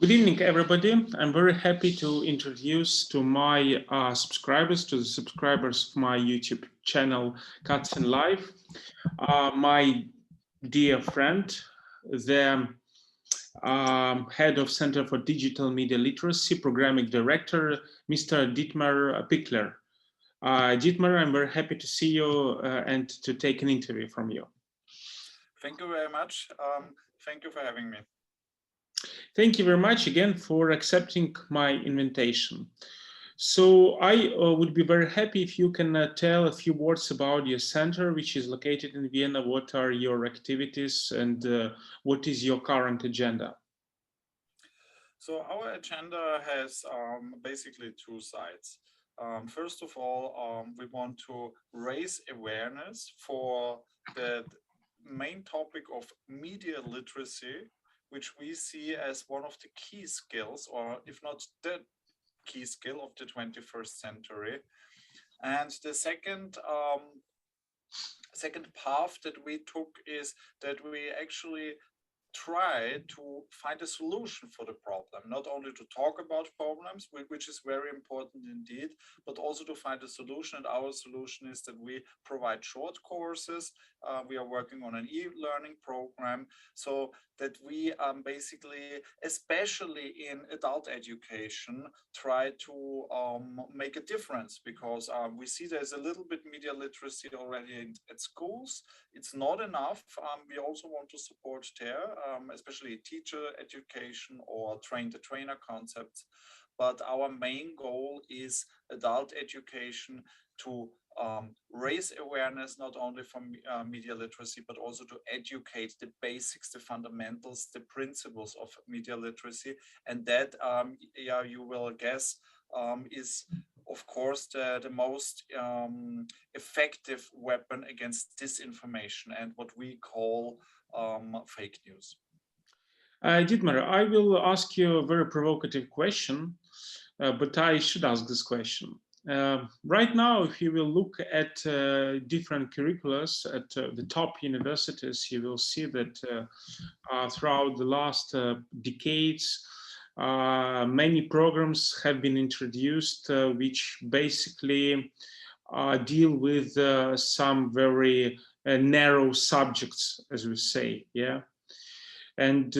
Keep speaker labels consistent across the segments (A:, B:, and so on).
A: Good evening, everybody. I'm very happy to introduce to my subscribers, to the subscribers of my YouTube channel, Cuts in Life, my dear friend, the head of Center for Digital Media Literacy, programming director, Mr. Dietmar Pichler. Dietmar, I'm very happy to see you and to take an interview from you.
B: Thank you very much. Thank you for having me.
A: Thank you very much again for accepting my invitation. So I would be very happy if you can tell a few words about your center, which is located in Vienna. What are your activities and what is your current agenda?
B: So our agenda has basically two sides. First of all, we want to raise awareness for the main topic of media literacy, which we see as one of the key skills, or if not the key skill of the 21st century. And the second path that we took is that we actually try to find a solution for the problem, not only to talk about problems, which is very important indeed, but also to find a solution. And our solution is that we provide short courses. We are working on an e-learning program so that we basically, especially in adult education, try to make a difference, because we see there's a little bit media literacy already at schools. It's not enough. We also want to support there, especially teacher education or train-the-trainer concepts. But our main goal is adult education, to raise awareness not only for media literacy, but also to educate the basics, the fundamentals, the principles of media literacy. And that, yeah, you will guess, is of course the most effective weapon against disinformation and what we call fake news.
A: Dietmar, I will ask you a very provocative question, but I should ask this question. Right now, if you will look at different curriculums at the top universities, you will see that throughout the last decades, many programs have been introduced which basically deal with some very narrow subjects, as we say, yeah. And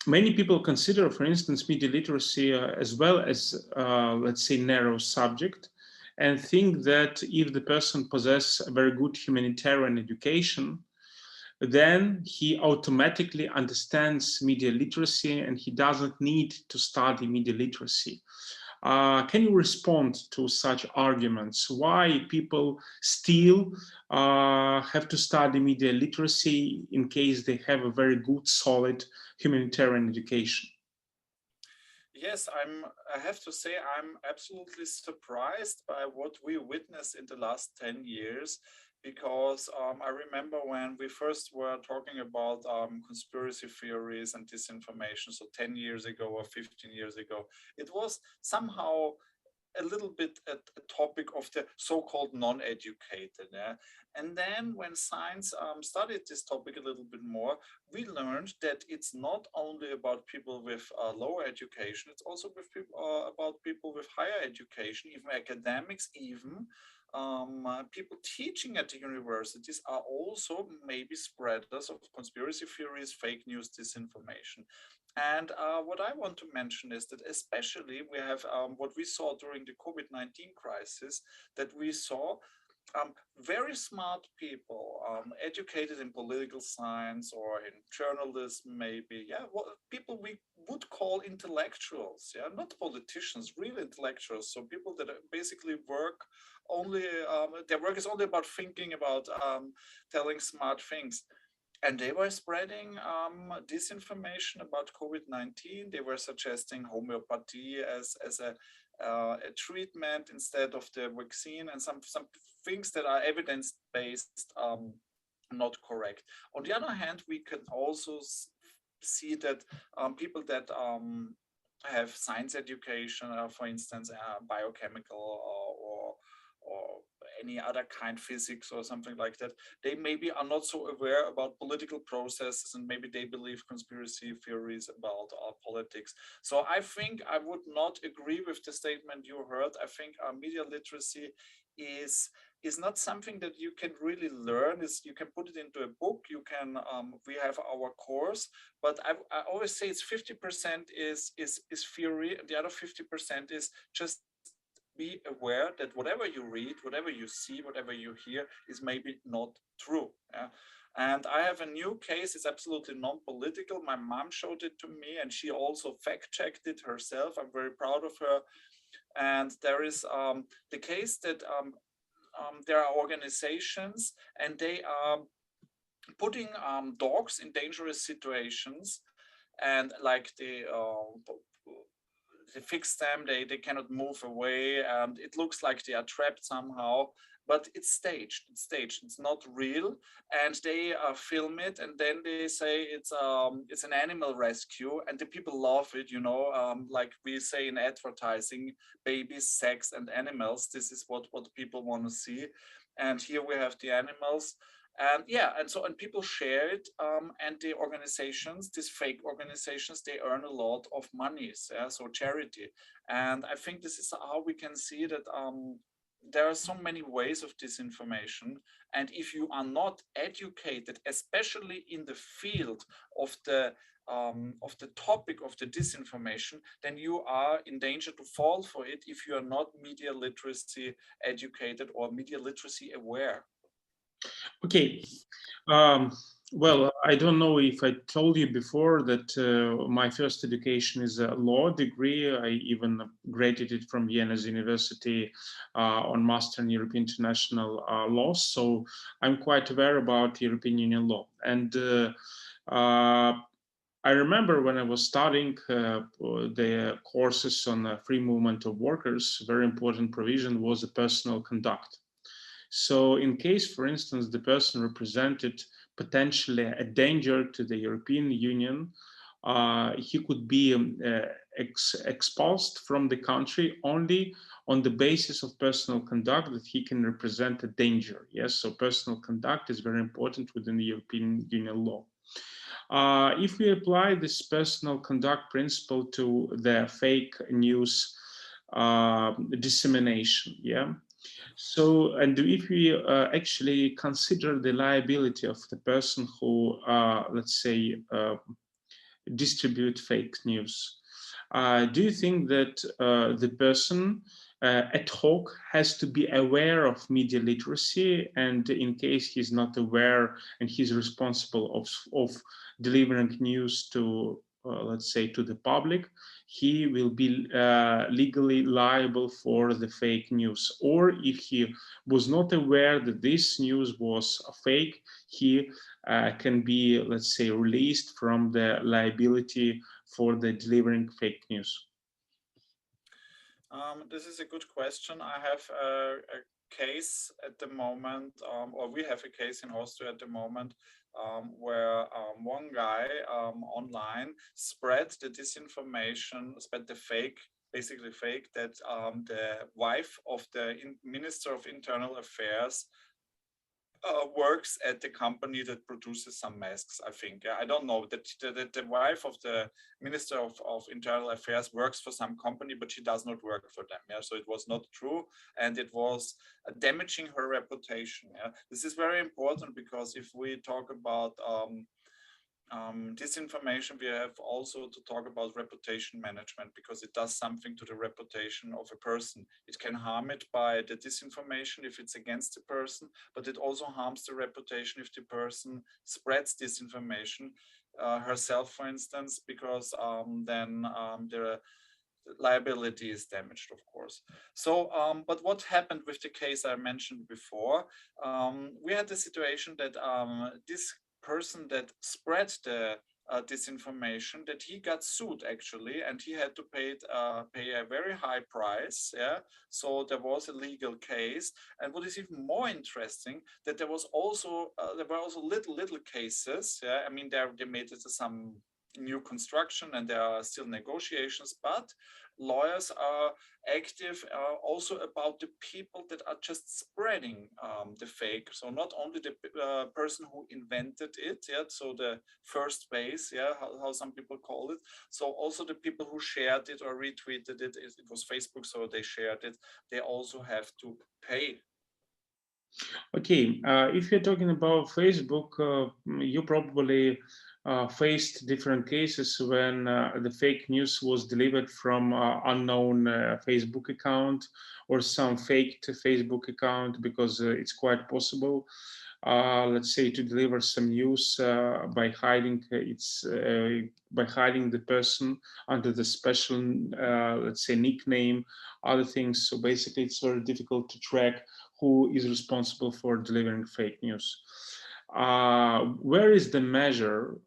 A: many people consider, for instance, media literacy as well as, let's say, narrow subject, and think that if the person possesses a very good humanitarian education, then he automatically understands media literacy and he doesn't need to study media literacy. Can you respond to such arguments? Why people still have to study media literacy in case they have a very good, solid humanitarian education?
B: Yes, I have to say I'm absolutely surprised by what we witnessed in the last 10 years, because I remember when we first were talking about conspiracy theories and disinformation, so 10 years ago or 15 years ago, it was somehow a little bit a topic of the so-called non-educated. Yeah? And then when science studied this topic a little bit more, we learned that it's not only about people with lower education, it's also with people, about people with higher education, even academics, even people teaching at the universities are also maybe spreaders of conspiracy theories, fake news, disinformation. And what I want to mention is that especially we have what we saw during the COVID-19 crisis, that we saw very smart people, educated in political science or in journalism, maybe, yeah, people we would call intellectuals, yeah, not politicians, real intellectuals. So people that basically work only, their work is only about thinking, about telling smart things. And they were spreading disinformation about COVID-19. They were suggesting homeopathy as a treatment instead of the vaccine, and some things that are evidence-based, not correct. On the other hand, we can also see that people that have science education, for instance, biochemical or any other kind, physics or something like that, they maybe are not so aware about political processes, and maybe they believe conspiracy theories about our politics. So I think I would not agree with the statement you heard. I think our media literacy is not something that you can really learn. Is you can put it into a book. You can we have our course, but I always say it's 50% is theory, and the other 50% is just be aware that whatever you read, whatever you see, whatever you hear is maybe not true. Yeah? And I have a new case. It's absolutely non-political. My mom showed it to me, and she also fact-checked it herself. I'm very proud of her. And there is the case that there are organizations, and they are putting dogs in dangerous situations, and like they fix them, they cannot move away, and it looks like they are trapped somehow, but it's staged, it's not real, and they film it, and then they say it's an animal rescue, and the people love it, you know, like we say in advertising, babies, sex, and animals. This is what people want to see, and here we have the animals. And yeah, and people share it, and the organizations, these fake organizations, they earn a lot of money, yeah? So charity. And I think this is how we can see that there are so many ways of disinformation, and if you are not educated, especially in the field of the topic of the disinformation, then you are in danger to fall for it if you are not media literacy educated or media literacy aware.
A: Okay. Um, well, I don't know if I told you before that my first education is a law degree. I even graduated from Vienna's University on Master in European International Law. So I'm quite aware about European Union law. And I remember when I was studying the courses on free movement of workers, very important provision was the personal conduct. So in case, for instance, the person represented potentially a danger to the European Union, he could be expulsed from the country only on the basis of personal conduct, that he can represent a danger. Yes, so personal conduct is very important within the European Union law. If we apply this personal conduct principle to the fake news dissemination, yeah. So, and if we actually consider the liability of the person who, let's say, distribute fake news, do you think that the person ad hoc has to be aware of media literacy, and in case he's not aware and he's responsible of delivering news to, let's say, to the public, he will be legally liable for the fake news? Or if he was not aware that this news was fake, he can be, let's say, released from the liability for the delivering fake news?
B: This is a good question. I have a case at the moment, or we have a case in Austria at the moment, where one guy online spread the disinformation, spread the fake, basically fake, that the wife of the Minister of Internal Affairs works at the company that produces some masks, I think. I don't know, that the wife of the Minister of Internal Affairs works for some company, but she does not work for them. Yeah? So it was not true, and it was damaging her reputation. Yeah? This is very important, because if we talk about disinformation, we have also to talk about reputation management, because it does something to the reputation of a person. It can harm it by the disinformation if it's against the person, but it also harms the reputation if the person spreads disinformation herself, for instance, because then the liability is damaged, of course. So, but what happened with the case I mentioned before? We had the situation that this person that spread the disinformation, that he got sued actually, and he had to pay a very high price. Yeah, so there was a legal case. And what is even more interesting, that there were also little cases. Yeah, I mean, they made it some new construction, and there are still negotiations, but lawyers are active also about the people that are just spreading the fake. So not only the person who invented it, yeah, so the first base, yeah, how some people call it. So also the people who shared it or retweeted it, it was Facebook, so they shared it, they also have to pay.
A: Okay, if you're talking about Facebook, you probably faced different cases when the fake news was delivered from unknown Facebook account or some faked Facebook account, because it's quite possible, let's say, to deliver some news by hiding by hiding the person under the special, let's say, nickname, other things. So basically, it's very difficult to track who is responsible for delivering fake news. Where is the measure?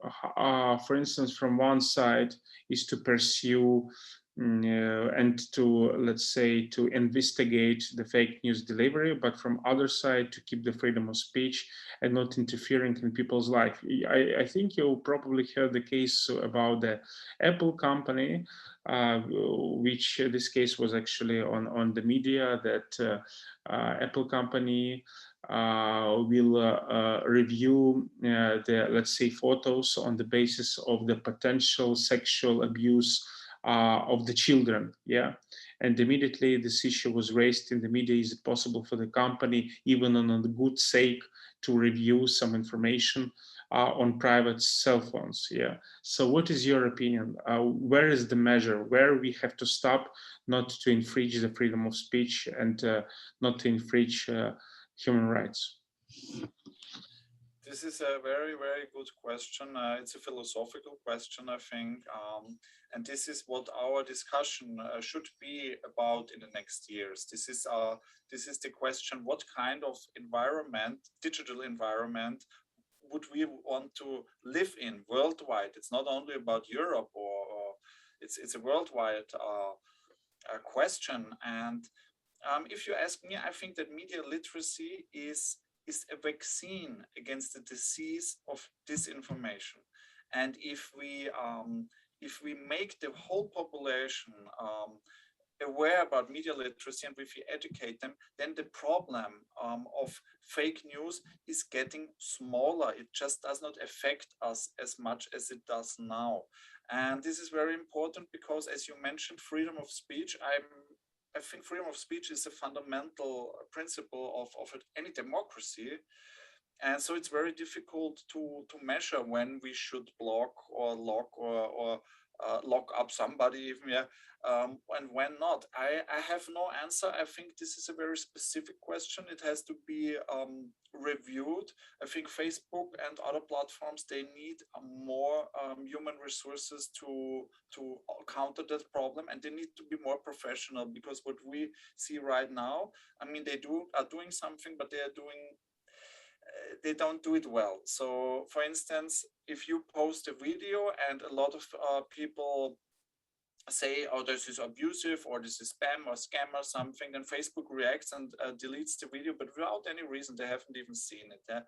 A: For instance, from one side is to pursue and to, let's say, to investigate the fake news delivery, but from other side to keep the freedom of speech and not interfering in people's life. I think you probably heard the case about the Apple company, which this case was actually on the media, that Apple company will review the, let's say, photos on the basis of the potential sexual abuse of the children. Yeah. And immediately this issue was raised in the media. Is it possible for the company, even on the good sake, to review some information on private cell phones? Yeah. So what is your opinion? Where is the measure? Where we have to stop, not to infringe the freedom of speech and not to infringe human rights?
B: This is a very, very good question. It's a philosophical question, I think. And this is what our discussion should be about in the next years. This is the question: what kind of environment, digital environment, would we want to live in worldwide? It's not only about Europe, or it's a worldwide question. And if you ask me, I think that media literacy is a vaccine against the disease of disinformation. And if we make the whole population aware about media literacy, and if we educate them, then the problem of fake news is getting smaller. It just does not affect us as much as it does now. And this is very important because, as you mentioned, freedom of speech, I think freedom of speech is a fundamental principle of any democracy. And so it's very difficult to measure when we should block or lock or lock up somebody, even, yeah, and when not. I have no answer. I think this is a very specific question. It has to be reviewed. I think Facebook and other platforms, they need more human resources to counter that problem, and they need to be more professional, because what we see right now, I mean, they are doing something, but they don't do it well. So, for instance, if you post a video and a lot of people say, oh, this is abusive, or this is spam or scam or something, then Facebook reacts and deletes the video, but without any reason. They haven't even seen it. Yeah?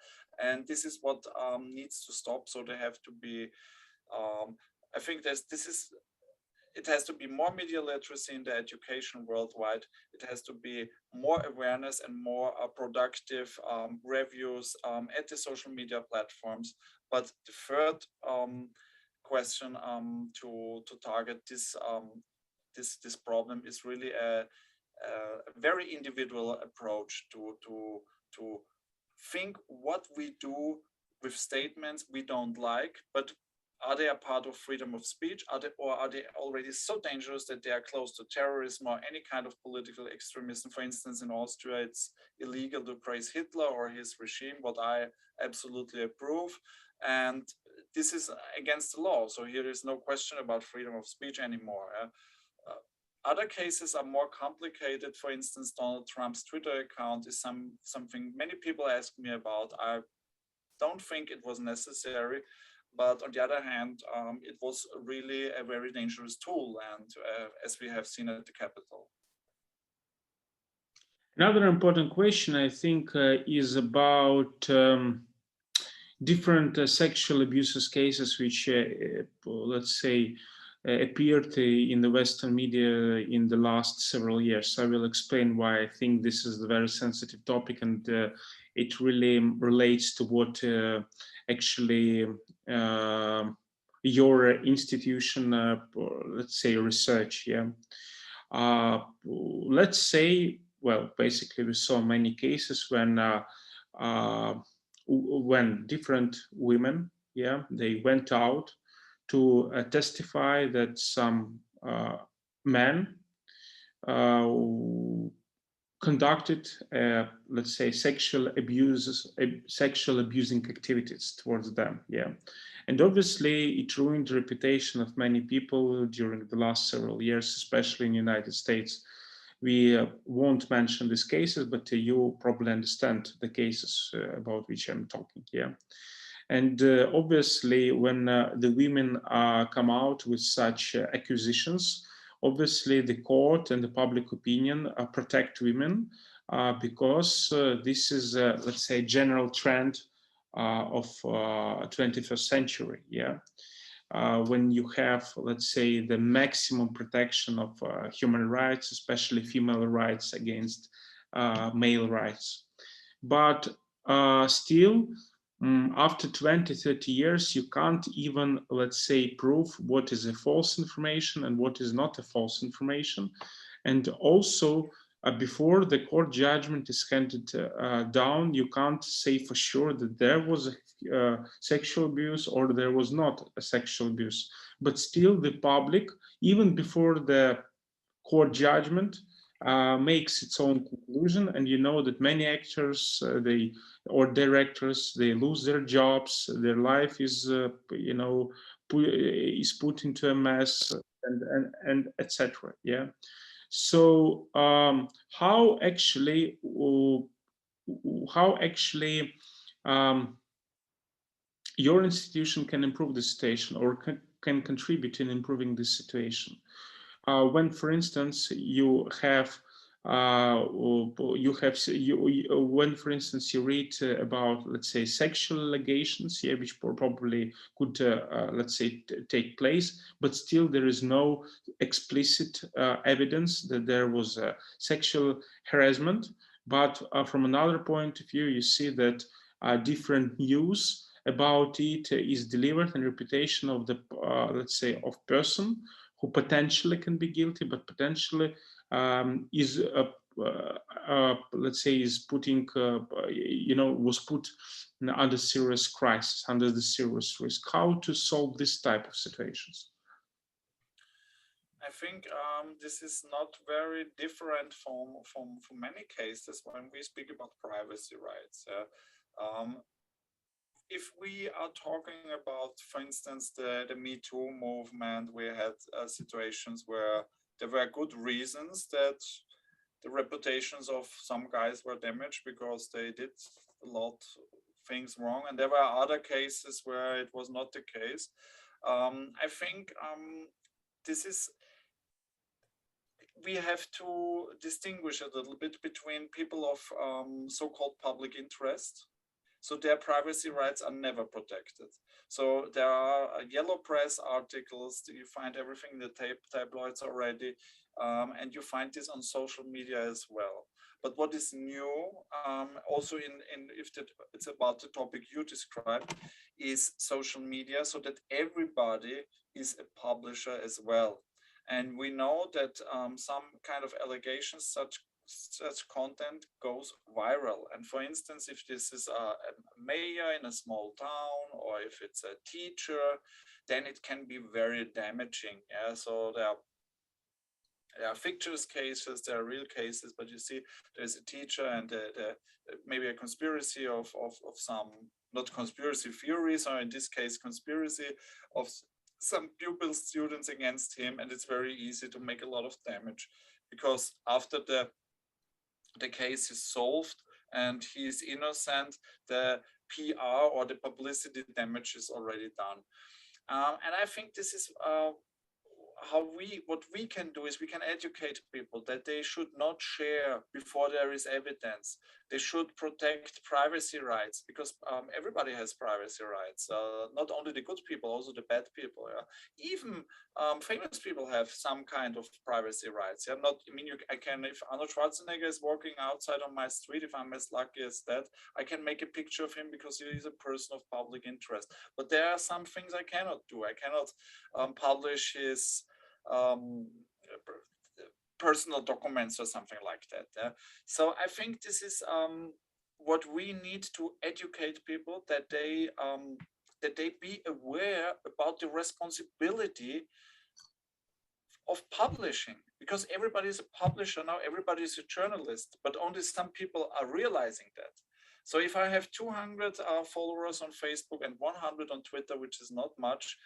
B: And this is what needs to stop. So they have to be, I think it has to be more media literacy in the education worldwide. It has to be more awareness and more productive reviews at the social media platforms. But the third question to target this problem is really a very individual approach to think what we do with statements we don't like, but are they a part of freedom of speech? Are they already so dangerous that they are close to terrorism or any kind of political extremism? For instance, in Austria, it's illegal to praise Hitler or his regime, what I absolutely approve. And this is against the law. So here is no question about freedom of speech anymore. Other cases are more complicated. For instance, Donald Trump's Twitter account is something many people ask me about. I don't think it was necessary. But on the other hand, it was really a very dangerous tool, and as we have seen at the Capitol.
A: Another important question, I think, is about different sexual abuses cases, which, let's say, appeared in the Western media in the last several years. I will explain why I think this is a very sensitive topic, and it really relates to what actually your institution, let's say, research. Yeah. Let's say, well, basically, we saw many cases when different women, yeah, they went out to testify that some men uh, conducted, let's say, sexual abusing activities towards them. Yeah, and obviously it ruined the reputation of many people during the last several years, especially in the United States. We won't mention these cases, but you probably understand the cases about which I'm talking. Yeah. And obviously, when the women come out with such accusations, obviously the court and the public opinion protect women because this is, let's say, general trend of 21st century. Yeah. When you have, let's say, the maximum protection of human rights, especially female rights against male rights. But still, after 20, 30 years, you can't even, let's say, prove what is a false information and what is not a false information. And also, before the court judgment is handed down, you can't say for sure that there was a sexual abuse or there was not a sexual abuse. But still, the public, even before the court judgment, makes its own conclusion. And you know that many actors, or directors, they lose their jobs, their life is, is put into a mess, and etc. Yeah. So how actually um, your institution can improve the situation, or can contribute in improving this situation? When, for instance, when, for instance, you read about, let's say, sexual allegations, yeah, which probably could, let's say, take place, but still there is no explicit evidence that there was sexual harassment. But from another point of view, you see that different news about it is delivered, and reputation of the, let's say, of person who potentially can be guilty, but potentially is, let's say, is putting, was put under serious crisis, under the serious risk. How to solve this type of situations?
B: I think this is not very different from many cases when we speak about privacy rights. If we are talking about, for instance, the Me Too movement, we had situations where there were good reasons that the reputations of some guys were damaged because they did a lot of things wrong, and there were other cases where it was not the case. I think we have to distinguish a little bit between people of so-called public interest. So their privacy rights are never protected. So there are yellow press articles, you find everything in the tabloids already, and you find this on social media as well. But what is new, also if it's about the topic you described, is social media, so that everybody is a publisher as well. And we know that some kind of allegations, such content goes viral. And for instance, if this is a mayor in a small town, or if it's a teacher, then it can be very damaging. Yeah, so there are fictitious cases, there are real cases, but you see there's a teacher and maybe a conspiracy of some, not conspiracy theories, or in this case conspiracy of some pupil students against him, and it's very easy to make a lot of damage, because after the case is solved and he is innocent, the PR or the publicity damage is already done. And I think this is what we can do is we can educate people that they should not share before there is evidence. They should protect privacy rights, because everybody has privacy rights, not only the good people, also the bad people. Yeah? Even famous people have some kind of privacy rights. Yeah? Not, I mean, I can, if Arnold Schwarzenegger is walking outside on my street, if I'm as lucky as that, I can make a picture of him because he is a person of public interest. But there are some things I cannot do. I cannot publish his personal documents or something like that. So I think this is what we need to educate people, that they be aware about the responsibility of publishing, because everybody is a publisher now, everybody is a journalist, but only some people are realizing that. So if I have 200 followers on Facebook and 100 on Twitter, which is not much,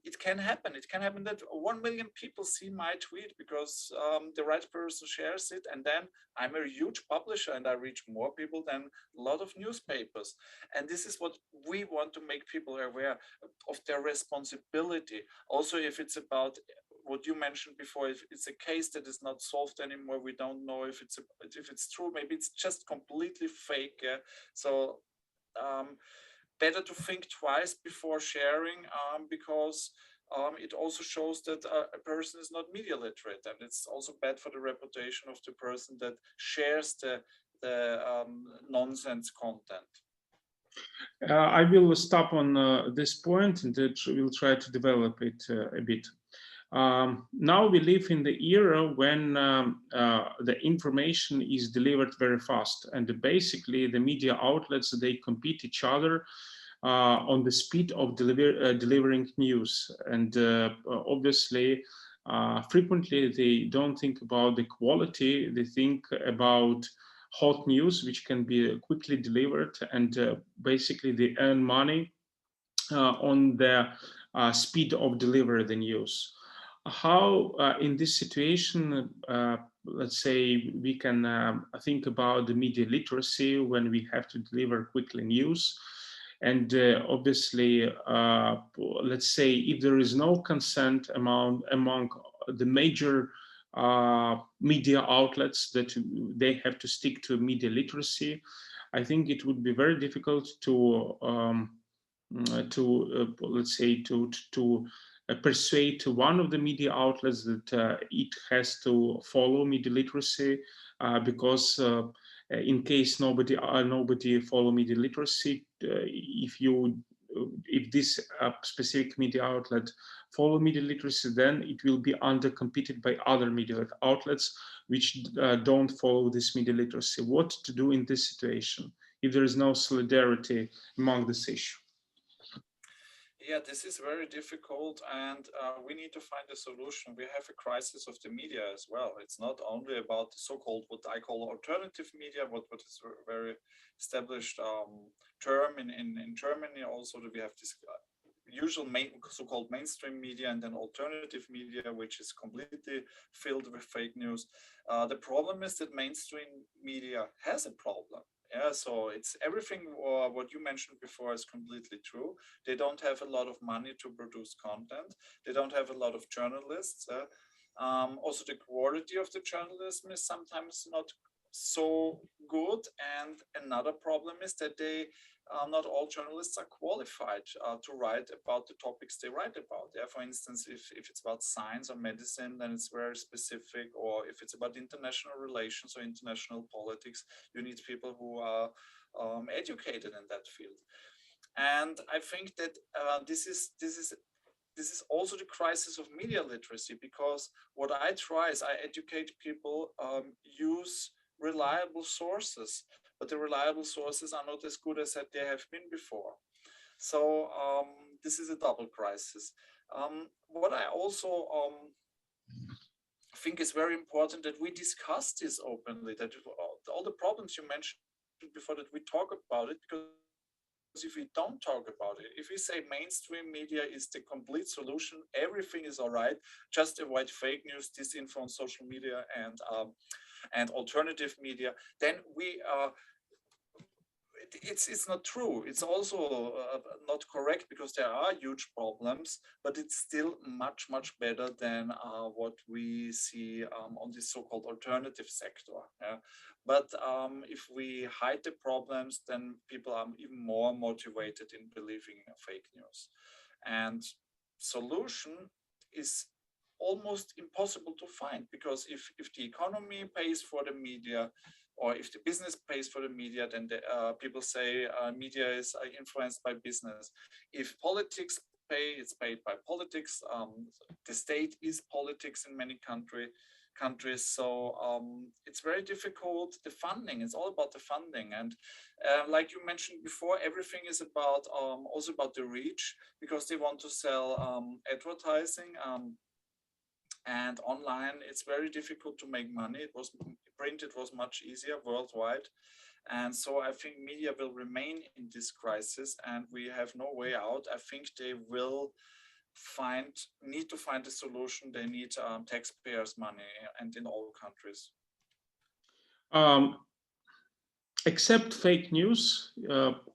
B: it can happen. It can happen that 1 million people see my tweet because the right person shares it, and then I'm a huge publisher and I reach more people than a lot of newspapers. And this is what we want to make people aware of, their responsibility. Also, if it's about what you mentioned before, if it's a case that is not solved anymore, we don't know if it's true, maybe it's just completely fake. Yeah? So better to think twice before sharing, because it also shows that a person is not media literate, and it's also bad for the reputation of the person that shares the nonsense content.
A: I will stop on this point, and we'll try to develop it a bit. Now we live in the era when the information is delivered very fast, and basically the media outlets, they compete each other on the speed of delivering news. And obviously, frequently they don't think about the quality, they think about hot news, which can be quickly delivered, and basically they earn money on the speed of deliver the news. How in this situation, let's say, we can think about the media literacy when we have to deliver quickly news. And obviously, let's say, if there is no consent among the major media outlets that they have to stick to media literacy, I think it would be very difficult to let's say to persuade one of the media outlets that it has to follow media literacy, because in case nobody follow media literacy, if this specific media outlet follow media literacy, then it will be under competed by other media outlets which don't follow this media literacy. What to do in this situation if there is no solidarity among this issue?
B: Yeah, this is very difficult, and we need to find a solution. We have a crisis of the media as well. It's not only about the so-called, what I call alternative media, what is a very established term in Germany. Also, that we have this usual so-called mainstream media, and then alternative media, which is completely filled with fake news. The problem is that mainstream media has a problem. Yeah, so it's everything what you mentioned before is completely true. They don't have a lot of money to produce content. They don't have a lot of journalists. Also, the quality of the journalism is sometimes not so good. And another problem is that not all journalists are qualified to write about the topics they write about. Yeah, for instance, if it's about science or medicine, then it's very specific. Or if it's about international relations or international politics, you need people who are educated in that field. And I think that this is also the crisis of media literacy, because what I try is I educate people, use reliable sources, but the reliable sources are not as good as they have been before. So this is a double crisis. What I also think is very important, that we discuss this openly, that all the problems you mentioned before, that we talk about it, because if we don't talk about it, if we say mainstream media is the complete solution, everything is all right, just avoid fake news, disinfo on social media, and alternative media, then it's not true. It's also not correct, because there are huge problems, but it's still much better than what we see on this so-called alternative sector. Yeah? But if we hide the problems, then people are even more motivated in believing in fake news. And solution is almost impossible to find, because if the economy pays for the media, or if the business pays for the media, then the, people say media is influenced by business. If politics pay, it's paid by politics. The state is politics in many countries. So it's very difficult. The funding, it's all about the funding. And like you mentioned before, everything is about also about the reach, because they want to sell advertising. And online, it's very difficult to make money. It was print, it was much easier worldwide. And so I think media will remain in this crisis, and we have no way out. I think they will need to find a solution. They need taxpayers' money, and in all countries.
A: Except fake news,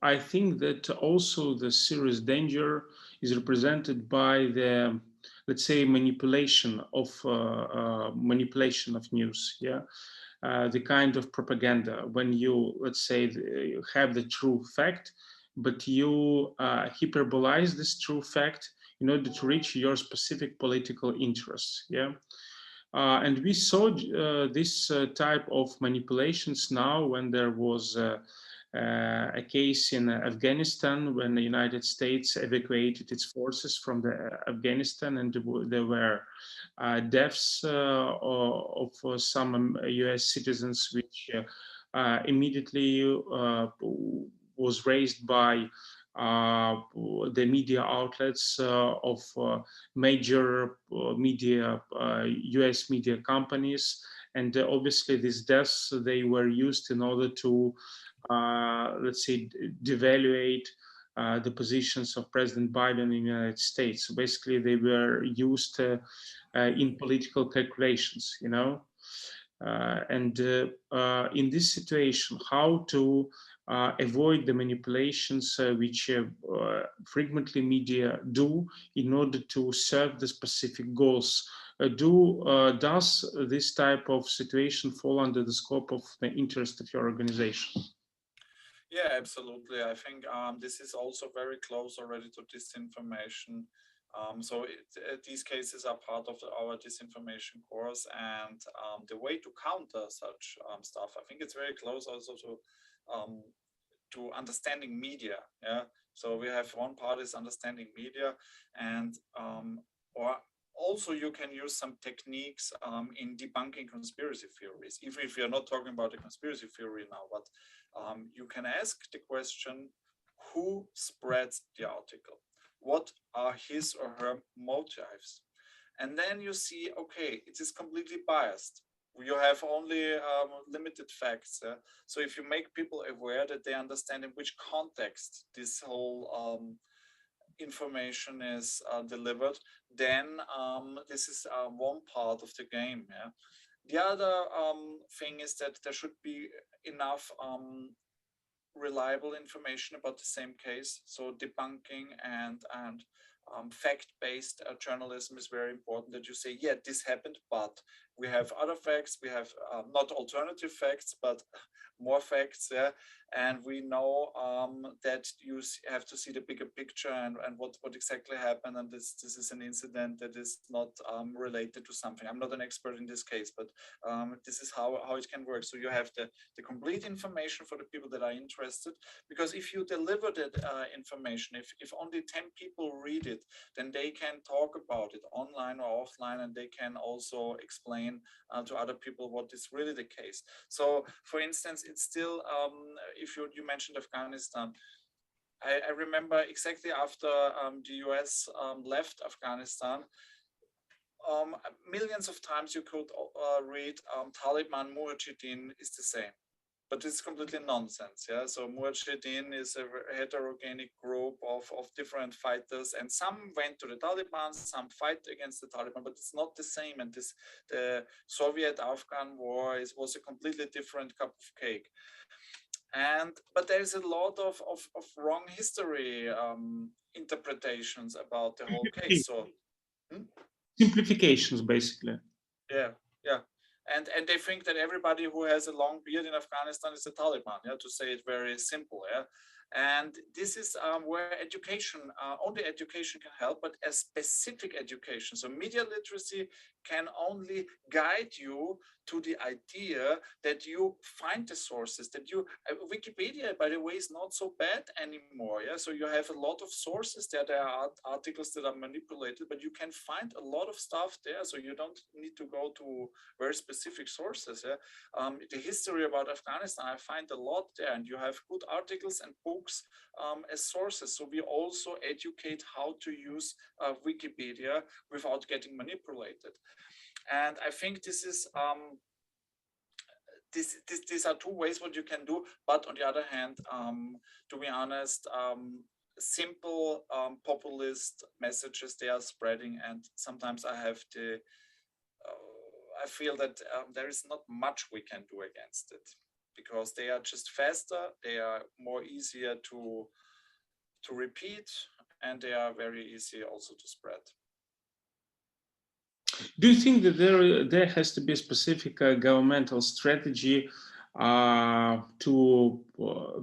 A: I think that also the serious danger is represented by the, let's say, manipulation of news. Yeah, the kind of propaganda when you, let's say, you have the true fact, but you hyperbolize this true fact in order to reach your specific political interests. Yeah. And we saw this type of manipulations now when there was a case in Afghanistan, when the United States evacuated its forces from Afghanistan, and there were deaths of some US citizens, which immediately was raised by the media outlets of major media, US media companies. And obviously these deaths, they were used in order to, let's say, devaluate the positions of President Biden in the United States. So basically they were used in political calculations, you know. And in this situation, how to avoid the manipulations which frequently media do in order to serve the specific goals. Does this type of situation fall under the scope of the interest of your organization?
B: Yeah, absolutely. I think this is also very close already to disinformation. So these cases are part of our disinformation course, and the way to counter such stuff, I think it's very close also to understanding media. Yeah. So we have one part is understanding media, and or also you can use some techniques in debunking conspiracy theories, even if you're not talking about a conspiracy theory now, but you can ask the question, who spreads the article? What are his or her motives? And then you see, okay, it is completely biased. You have only limited facts. So if you make people aware that they understand in which context this whole information is delivered, then this is one part of the game. Yeah? The other thing is that there should be enough reliable information about the same case. So debunking and fact-based journalism is very important, that you say, yeah, this happened, but we have other facts. We have not alternative facts, but more facts. Yeah? And we know that you have to see the bigger picture and what exactly happened. And this is an incident that is not related to something. I'm not an expert in this case, but this is how it can work. So you have the complete information for the people that are interested, because if you deliver that information, if only 10 people read it, then they can talk about it online or offline, and they can also explain to other people what is really the case. So for instance, it's still, if you mentioned Afghanistan, I remember exactly after the US left Afghanistan, millions of times you could read Taliban Mujahideen is the same. But it's completely nonsense. Yeah. So Mujahideen is a heterogenic group of different fighters, and some went to the Taliban, some fight against the Taliban, but it's not the same. And the Soviet-Afghan war was a completely different cup of cake. But there is a lot of wrong history interpretations about the whole case. So
A: simplifications, basically.
B: yeah, yeah. And they think that everybody who has a long beard in Afghanistan is a Taliban, yeah, to say it very simple, yeah. And this is where education, only education can help, but a specific education. So media literacy can only guide you to the idea that you find the sources, that you, Wikipedia, by the way, is not so bad anymore. Yeah, so you have a lot of sources there. There are articles that are manipulated, but you can find a lot of stuff there. So you don't need to go to very specific sources. Yeah, the history about Afghanistan, I find a lot there, and you have good articles and books as sources. So we also educate how to use Wikipedia without getting manipulated. And I think this is these are two ways what you can do. But on the other hand, to be honest, simple populist messages, they are spreading, and sometimes I feel that there is not much we can do against it, because they are just faster, they are more easier to repeat, and they are very easy also to spread.
A: Do you think that there has to be a specific governmental strategy to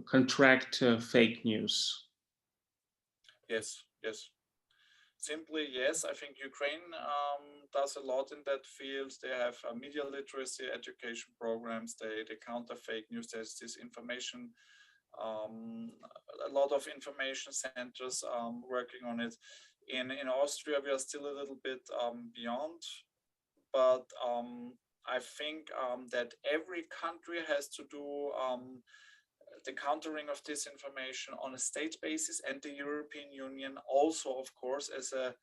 A: contract fake news?
B: Yes, yes. Simply, yes. I think Ukraine does a lot in that field. They have media literacy education programs. They counter fake news. There's this information, a lot of information centers working on it. In Austria, we are still a little bit beyond, but I think that every country has to do the countering of disinformation on a state basis, and the European Union also, of course, as a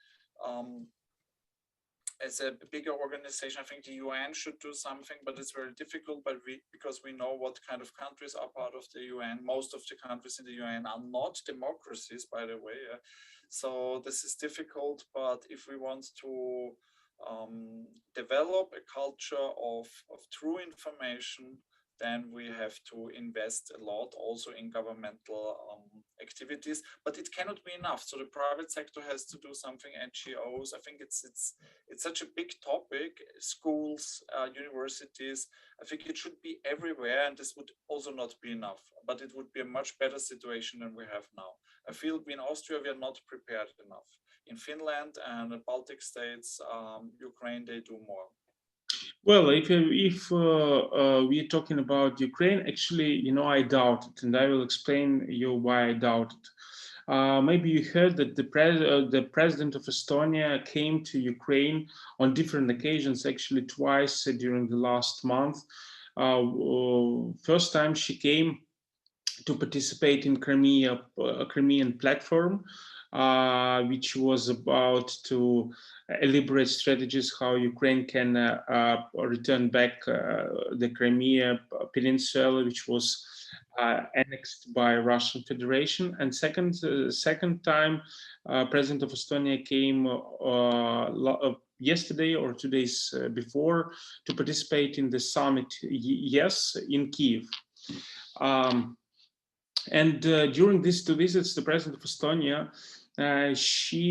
B: bigger organization. I think the UN should do something, but it's very difficult. But because we know what kind of countries are part of the UN. Most of the countries in the UN are not democracies, by the way. So this is difficult. But if we want to develop a culture of true information, then we have to invest a lot also in governmental activities, but it cannot be enough. So the private sector has to do something, NGOs. I think it's such a big topic, schools, universities. I think it should be everywhere, and this would also not be enough, but it would be a much better situation than we have now. I feel in Austria, we are not prepared enough. In Finland and the Baltic states, Ukraine, they do more.
A: Well, if we're talking about Ukraine, actually, I doubt it, and I will explain you why I doubt it. Maybe you heard that the president of Estonia came to Ukraine on different occasions, actually twice during the last month. First time she came to participate in Crimean platform, which was about to elaborate strategies how Ukraine can return back the Crimea Peninsula, which was annexed by Russian Federation. And second time, President of Estonia came yesterday or 2 days before to participate in the summit, yes, in Kiev. And during these two visits, the president of Estonia, she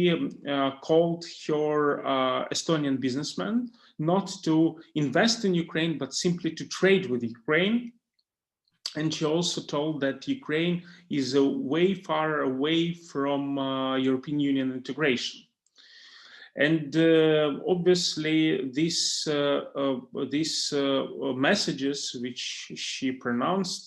A: called her Estonian businessmen not to invest in Ukraine, but simply to trade with Ukraine. And she also told that Ukraine is way far away from European Union integration. And obviously, these messages which she pronounced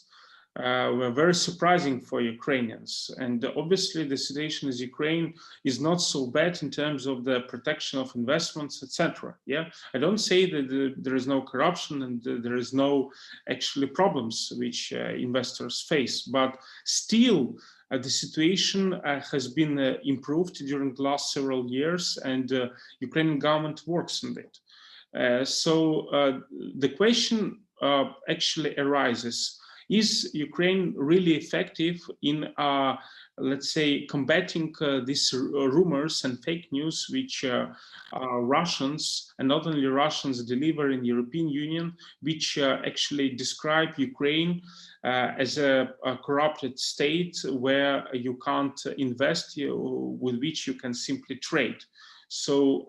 A: were very surprising for Ukrainians. And obviously the situation in Ukraine is not so bad in terms of the protection of investments, etc. Yeah, I don't say that there is no corruption and there is no actually problems which investors face, but still the situation has been improved during the last several years, and Ukrainian government works on it. So the question actually arises: is Ukraine really effective in let's say, combating these rumors and fake news which Russians, and not only Russians, deliver in the European Union, which actually describe Ukraine as a corrupted state where you can't invest, with which you can simply trade. So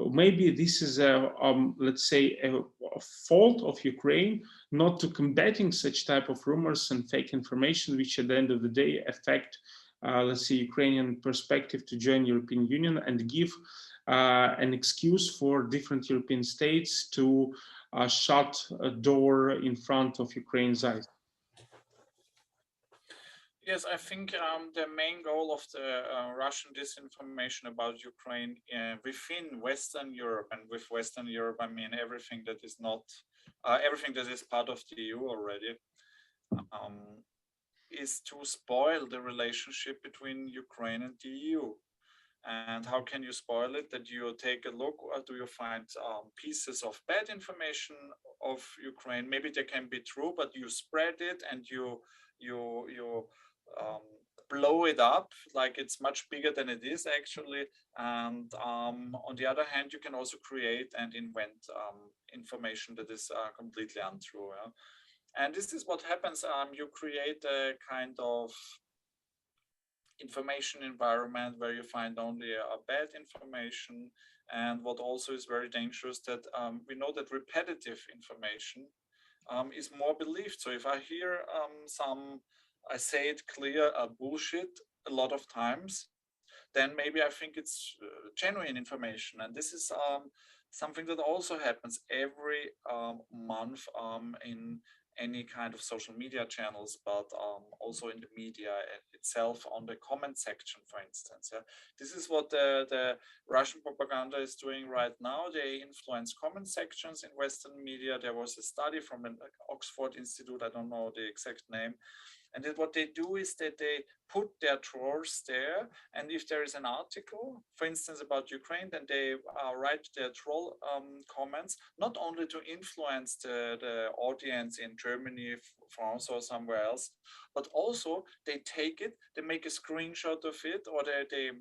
A: maybe this is let's say, a fault of Ukraine not to combating such type of rumors and fake information, which at the end of the day affect, let's say, Ukrainian perspective to join European Union, and give an excuse for different European states to shut a door in front of Ukraine's eyes.
B: Yes, I think the main goal of the Russian disinformation about Ukraine within Western Europe, and with Western Europe I mean everything that is not everything that is part of the EU already, is to spoil the relationship between Ukraine and the EU. And how can you spoil it? That you take a look, or do you find pieces of bad information of Ukraine? Maybe they can be true, but you spread it and you blow it up like it's much bigger than it is actually. And on the other hand, you can also create and invent information that is completely untrue. Yeah? And this is what happens. You create a kind of information environment where you find only bad information. And what also is very dangerous, that we know that repetitive information is more believed. So if I hear I say it clear, bullshit a lot of times, then maybe I think it's genuine information. And this is something that also happens every month in any kind of social media channels, but also in the media itself, on the comment section, for instance. Yeah? This is what the Russian propaganda is doing right now. They influence comment sections in Western media. There was a study from an Oxford Institute, I don't know the exact name. And then what they do is that they put their trolls there. And if there is an article, for instance, about Ukraine, then they write their troll comments, not only to influence the audience in Germany, France, or somewhere else, but also they take it, they make a screenshot of it, or they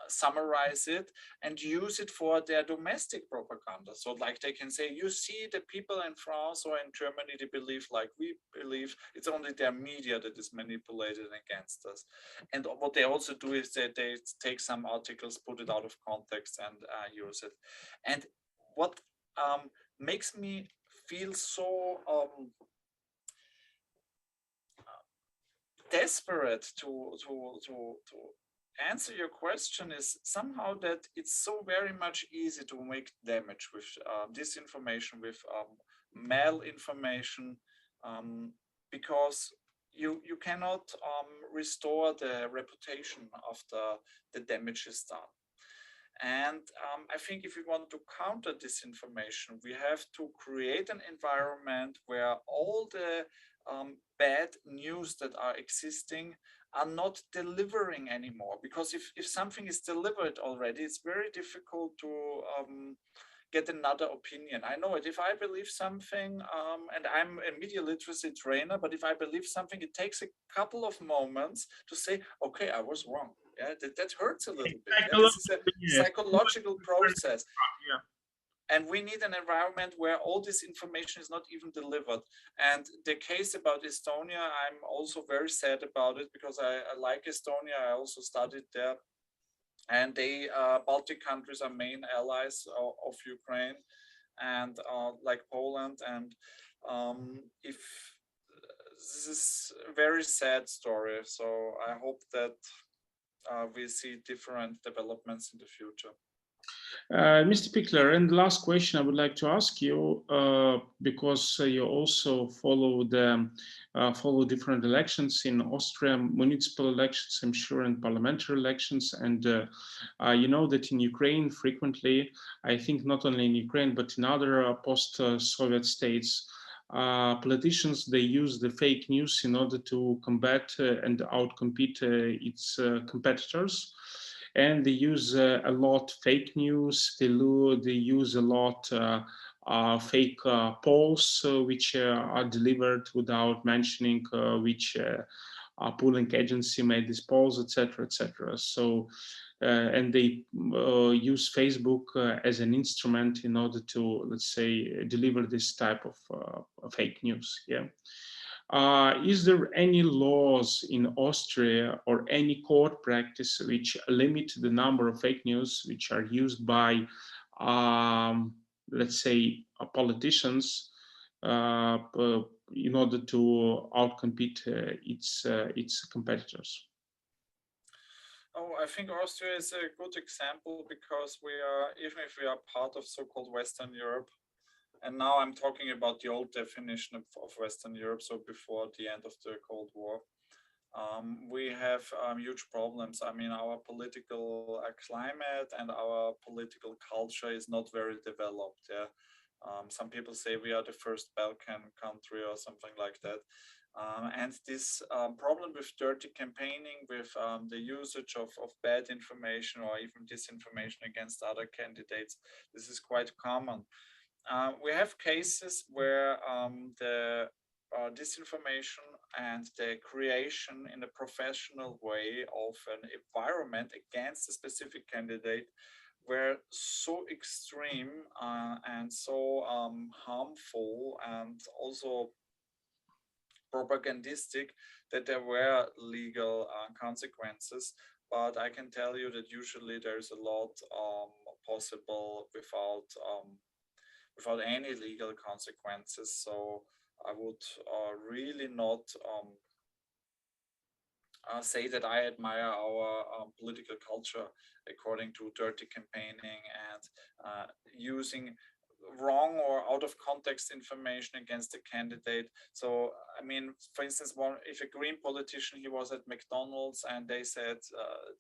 B: summarize it and use it for their domestic propaganda. So like they can say, you see, the people in France or in Germany, they believe like we believe. It's only their media that is manipulated against us. And what they also do is that they take some articles, put it out of context, and use it. And what makes me feel so desperate to answer your question is somehow that it's so very much easy to make damage with disinformation, with malinformation, because you cannot restore the reputation after the damage is done. And I think if we want to counter disinformation, we have to create an environment where all the bad news that are existing are not delivering anymore. Because if something is delivered already, it's very difficult to get another opinion. I know it. If I believe something, and I'm a media literacy trainer, but if I believe something, it takes a couple of moments to say, okay, I was wrong. Yeah, that hurts a little bit. Yeah? This is a psychological process.
A: Yeah.
B: And we need an environment where all this information is not even delivered. And the case about Estonia, I'm also very sad about it, because I like Estonia. I also studied there. And they, Baltic countries, are main allies of Ukraine, and like Poland. And if this is a very sad story, so I hope that we see different developments in the future.
A: Mr. Pichler, and the last question I would like to ask you, because you also follow different elections in Austria, municipal elections, I'm sure, and parliamentary elections, and you know that in Ukraine frequently, I think not only in Ukraine but in other post-Soviet states, politicians, they use the fake news in order to combat and outcompete its competitors. And they use a lot fake news. They use a lot fake polls, which are delivered without mentioning which polling agency made these polls, etc., etc. So, and they use Facebook as an instrument in order to, let's say, deliver this type of fake news. Yeah. Is there any laws in Austria or any court practice which limit the number of fake news which are used by, let's say, politicians in order to outcompete its competitors?
B: Oh, I think Austria is a good example because we are, even if we are part of so-called Western Europe, and now I'm talking about the old definition of Western Europe, so before the end of the Cold War, we have huge problems. I mean, our political climate and our political culture is not very developed. Yeah. Some people say we are the first Balkan country or something like that. And this problem with dirty campaigning, with the usage of bad information or even disinformation against other candidates, this is quite common. We have cases where the disinformation and the creation in a professional way of an environment against a specific candidate were so extreme and so harmful and also propagandistic that there were legal consequences. But I can tell you that usually there's a lot possible without any legal consequences. So I would really not say that I admire our political culture according to dirty campaigning and using wrong or out of context information against a candidate. So, I mean, for instance, if a Green politician, he was at McDonald's and they said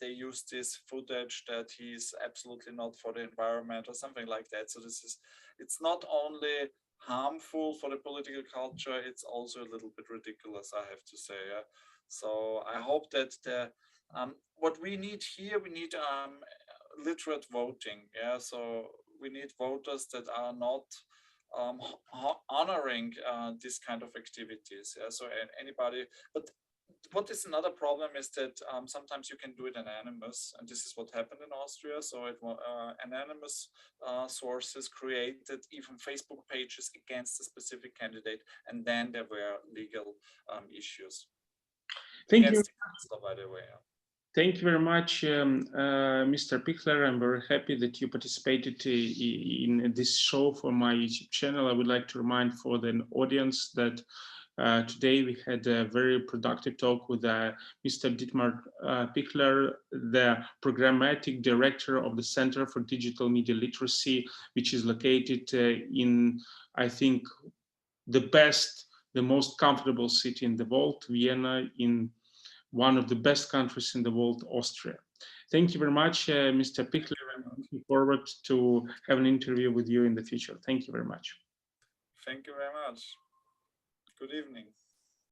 B: they used this footage that he's absolutely not for the environment or something like that. So it's not only harmful for the political culture, it's also a little bit ridiculous, I have to say. Yeah? So I hope that what we need here, we need literate voting. Yeah, so we need voters that are not honoring this kind of activities. Yeah, so anybody. But what is another problem is that sometimes you can do it anonymous, and this is what happened in Austria. So anonymous sources created even Facebook pages against a specific candidate, and then there were legal issues.
A: Thank you.
B: By the way.
A: Thank you very much, Mr. Pichler. I'm very happy that you participated in this show for my YouTube channel. I would like to remind for the audience that today we had a very productive talk with Mr. Dietmar Pichler, the programmatic director of the Center for Digital Media Literacy, which is located in, I think, the most comfortable city in the world, Vienna, in one of the best countries in the world, Austria. Thank you very much, Mr. Pichler. I'm looking forward to have an interview with you in the future. Thank you very much.
B: Thank you very much. Good evening.